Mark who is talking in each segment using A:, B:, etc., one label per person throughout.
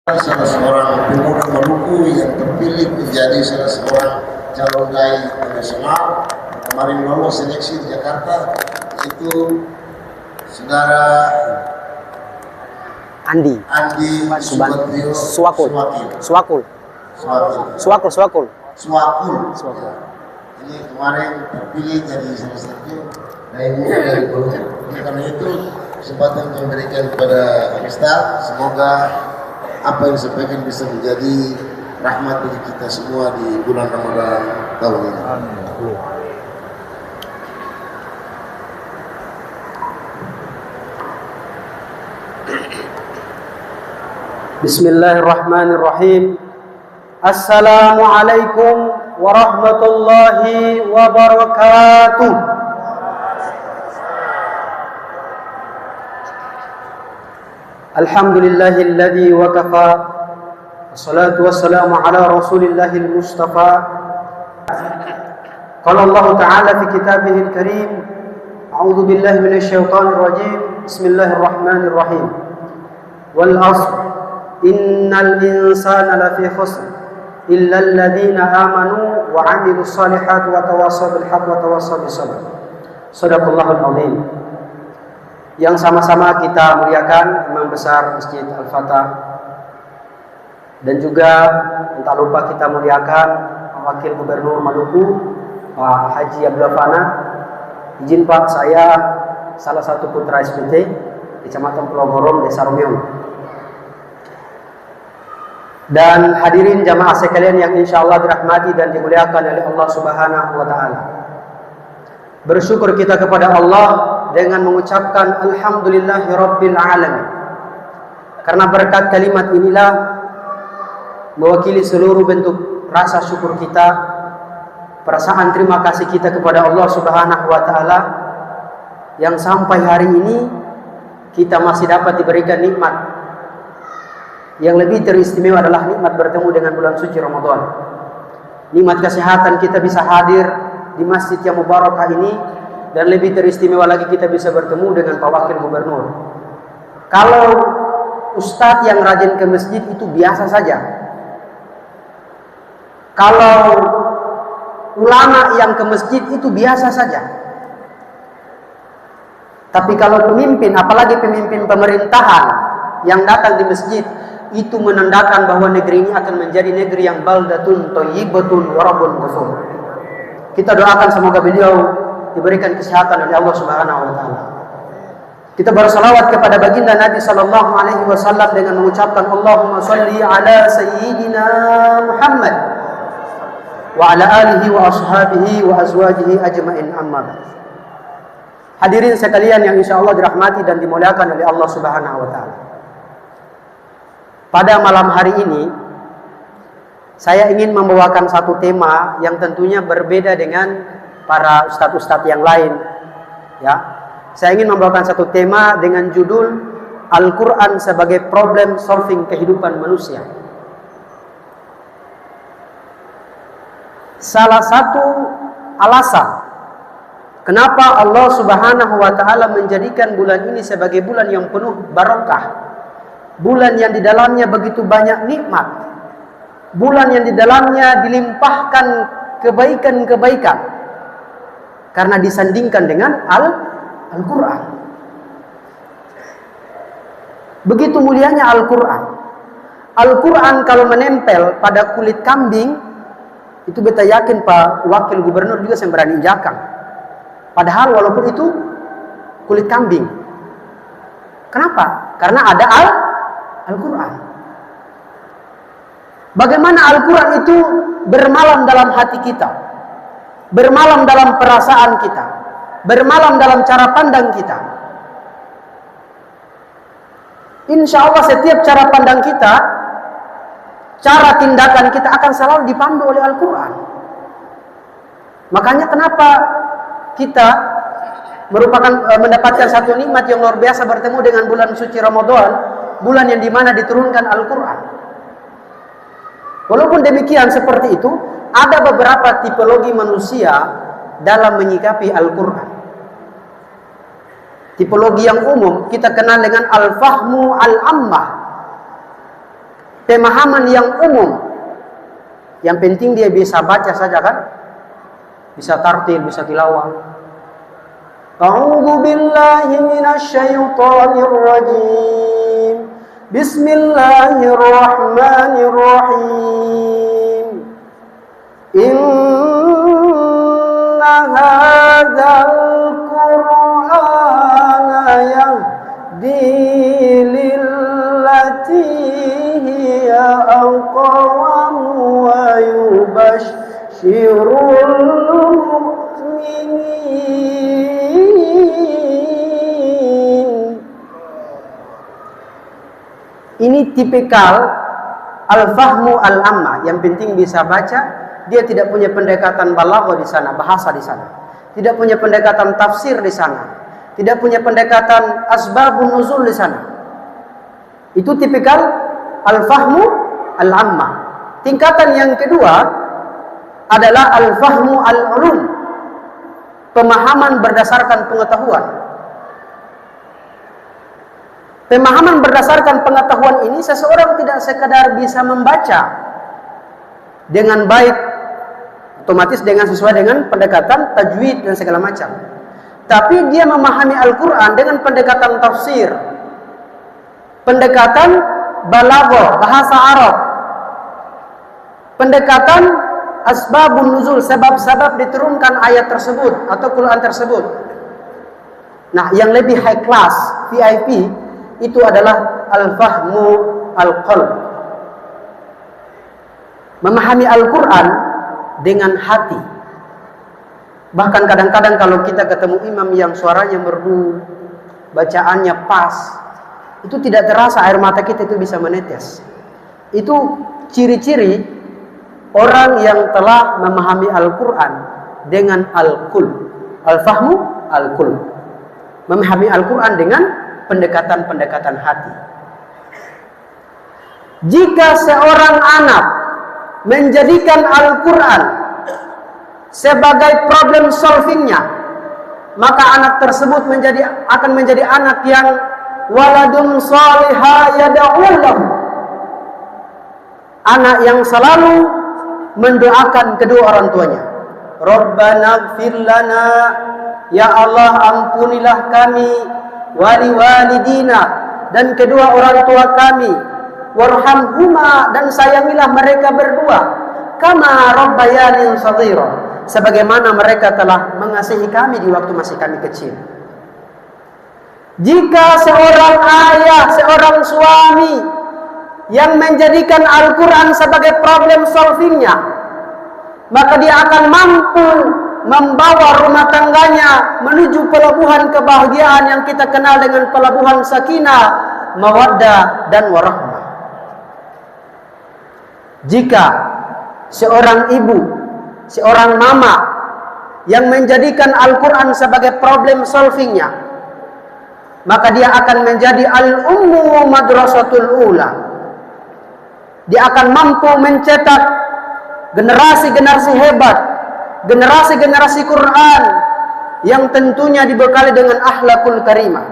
A: Salah seorang pemuda Maluku yang terpilih menjadi salah seorang calon dai nasional kemarin lolos seleksi di Jakarta, yaitu saudara
B: Andi
A: Subandrio
B: Swakul.
A: Ini kemarin terpilih jadi salah satu dai muda dari Maluku. Karena itu kesempatan memberikan kepada Ustaz, semoga apa yang disampaikan bisa menjadi rahmat bagi kita semua di bulan Ramadan tahun ini. Amin.
B: Bismillahirrahmanirrahim. Assalamualaikum warahmatullahi wabarakatuh. Alhamdulillahilladzi wa kafa. Wassalatu wassalamu ala Rasulillahil Mustafa. Qala Allah Ta'ala fi kitabihil karim. A'udzu billahi minasy syaithanir rajim. Bismillahirrahmanirrahim. Wal 'ashr. Innal insana lafi khusr illa alladhina amanu wa 'amilus salihati wa tawassaw bil haqqi wa tawassaw bis sabr. Shadaqallahul 'azim. Yang sama-sama kita muliakan Imam Besar Masjid Al-Fatah, dan juga tak lupa kita muliakan Wakil Gubernur Maluku Pak Haji Abdullah Fana. Izin Pak, saya salah satu putra SPT Kecamatan Pulau Gorom, Desa Romeong. Dan hadirin jamaah sekalian yang insya Allah dirahmati dan dimuliakan oleh Allah Subhanahu wa Ta'ala. Bersyukur kita kepada Allah dengan mengucapkan Alhamdulillahirabbil alamin. Karena berkat kalimat inilah mewakili seluruh bentuk rasa syukur kita, perasaan terima kasih kita kepada Allah Subhanahu wa Ta'ala yang sampai hari ini kita masih dapat diberikan nikmat. Yang lebih teristimewa adalah nikmat bertemu dengan bulan suci Ramadan. Nikmat kesehatan kita bisa hadir di masjid yang mubarakah ini, dan lebih teristimewa lagi kita bisa bertemu dengan Pak Wakil Gubernur. Kalau ustadz yang rajin ke masjid itu biasa saja. Kalau ulama yang ke masjid itu biasa saja. Tapi kalau pemimpin, apalagi pemimpin pemerintahan yang datang di masjid, itu menandakan bahwa negeri ini akan menjadi negeri yang baldatun thayyibatun wa rabbun ghafur. Kita doakan semoga beliau diberikan kesehatan oleh Allah Subhanahu wa Ta'ala. Kita bersalawat kepada baginda Nabi sallallahu alaihi wasallam dengan mengucapkan Allahumma shalli ala sayyidina Muhammad wa ala alihi wa ashabihi wa azwajihi ajmain, amma ba'd. Hadirin sekalian yang insyaallah dirahmati dan dimuliakan oleh Allah Subhanahu wa Ta'ala. Pada malam hari ini saya ingin membawakan satu tema yang tentunya berbeda dengan para ustadz-ustadz yang lain. Ya, saya ingin membawakan satu tema dengan judul Al-Quran sebagai problem solving kehidupan manusia. Salah satu alasan kenapa Allah Subhanahu wa Ta'ala menjadikan bulan ini sebagai bulan yang penuh barokah, bulan yang di dalamnya begitu banyak nikmat, bulan yang di dalamnya dilimpahkan kebaikan-kebaikan, karena disandingkan dengan Al-Quran. Begitu mulianya Al-Quran. Al-Quran kalau menempel pada kulit kambing, itu beta yakin Pak Wakil Gubernur juga yang berani injakan. Padahal walaupun itu kulit kambing. Kenapa? Karena ada Al-Quran. Bagaimana Al-Quran itu bermalam dalam hati kita, bermalam dalam perasaan kita, bermalam dalam cara pandang kita. Insya Allah setiap cara pandang kita, cara tindakan kita akan selalu dipandu oleh Al-Quran. Makanya kenapa kita mendapatkan satu nikmat yang luar biasa bertemu dengan bulan suci Ramadan, bulan yang dimana diturunkan Al-Quran. Walaupun demikian seperti itu, ada beberapa tipologi manusia dalam menyikapi Al-Quran. Tipologi yang umum kita kenal dengan al-fahmu al-ammah. pemahaman yang umum. Yang penting dia bisa baca saja kan? Bisa tartil, bisa tilawah. A'udzu billahi minasy syaithanir rajim. Bismillahirrahmanirrahim. Inna hadzal qur'ana yahdi lillati hiya aqwam wa yubashshirul mu'minin. Ini tipikal al-fahmu al-amma, yang penting bisa baca. Dia tidak punya pendekatan balaghah di sana, bahasa di sana. Tidak punya pendekatan tafsir di sana. Tidak punya pendekatan asbabun nuzul di sana. Itu tipikal al-fahmu al-amma. Tingkatan yang kedua adalah al-fahmu al-ulum. Pemahaman berdasarkan pengetahuan. Pemahaman berdasarkan pengetahuan ini, seseorang tidak sekadar bisa membaca dengan baik, otomatis dengan sesuai dengan pendekatan tajwid dan segala macam. Tapi dia memahami Al-Quran dengan pendekatan tafsir, pendekatan balaghah, bahasa Arab, pendekatan asbabun nuzul, sebab-sebab diturunkan ayat tersebut atau Quran tersebut. Nah, yang lebih high class, VIP, itu adalah al-fahmu al-qalb. Memahami Al-Quran dengan hati. Bahkan kadang-kadang kalau kita ketemu imam yang suaranya merdu, bacaannya pas, itu tidak terasa air mata kita itu bisa menetes. Itu ciri-ciri orang yang telah memahami Al-Quran dengan al-qulb. Al-fahmu al-qulb. Memahami Al-Quran dengan pendekatan-pendekatan hati. Jika seorang anak menjadikan Al-Quran sebagai problem solvingnya, maka anak tersebut akan menjadi anak yang waladun salihah yad'ulahu, anak yang selalu mendoakan kedua orang tuanya. Rabbana ighfir lana, ya Allah ampunilah kami, wali walidina, dan kedua orang tua kami, warhamhuma, dan sayangilah mereka berdua, kama rabbayani shaghira, sebagaimana mereka telah mengasihi kami di waktu masih kami kecil. Jika seorang ayah, seorang suami yang menjadikan Al-Quran sebagai problem solvingnya, maka dia akan mampu membawa rumah tangganya menuju pelabuhan kebahagiaan yang kita kenal dengan pelabuhan sakinah, mawaddah, dan warahmah. Jika seorang ibu, seorang mama yang menjadikan Al-Quran sebagai problem solvingnya, maka dia akan menjadi al-ummu madrasatul ula. Dia akan mampu mencetak generasi-generasi hebat, generasi-generasi Quran yang tentunya dibekali dengan akhlakul karimah.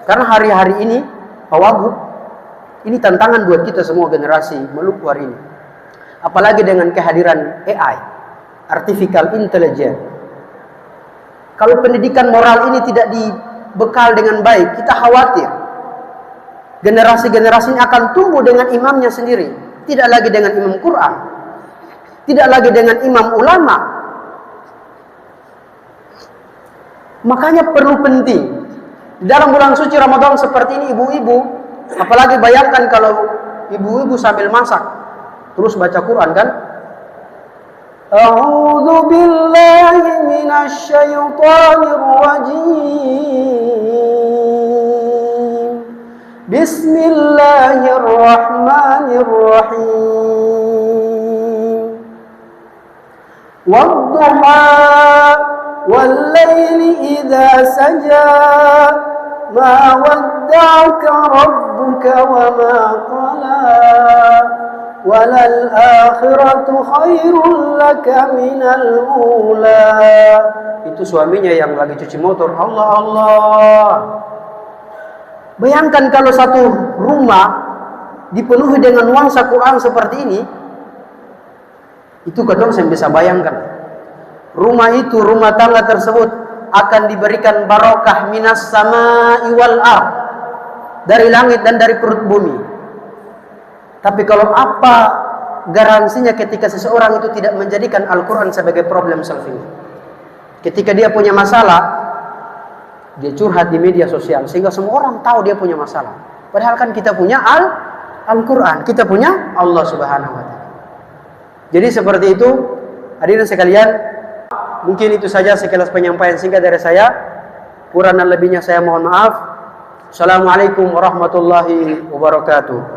B: Karena hari-hari ini, Wagub, ini tantangan buat kita semua generasi Maluku hari ini. Apalagi dengan kehadiran AI, Artificial Intelligence. Kalau pendidikan moral ini tidak dibekal dengan baik, kita khawatir generasi-generasi ini akan tumbuh dengan imamnya sendiri, tidak lagi dengan imam Quran, tidak lagi dengan imam ulama. Makanya perlu penting di dalam bulan suci Ramadan seperti ini, ibu-ibu, apalagi bayangkan kalau ibu-ibu sambil masak terus baca Quran, kan? A'udzu billahi minasy syaithanir rajim. Bismillahirrahmanirrahim. Wadduha wal-laili idza saja, ma wadda'aka rabbuka wa ma qala, walal akhiratu khairul laka minal ula. Itu suaminya yang lagi cuci motor. Allah Allah. Bayangkan kalau satu rumah dipenuhi dengan nuansa Quran seperti ini, itu kadang saya bisa bayangkan. Rumah tangga tersebut akan diberikan barokah minas sama'i wal ard, dari langit dan dari perut bumi. Tapi kalau apa garansinya ketika seseorang itu tidak menjadikan Al-Quran sebagai problem solving? Ketika dia punya masalah, dia curhat di media sosial sehingga semua orang tahu dia punya masalah. Padahal kan kita punya Al-Quran, kita punya Allah Subhanahu wa Ta'ala. Jadi seperti itu, hadirin sekalian, mungkin itu saja sekilas penyampaian singkat dari saya. Kurang dan lebihnya saya mohon maaf. Assalamualaikum warahmatullahi wabarakatuh.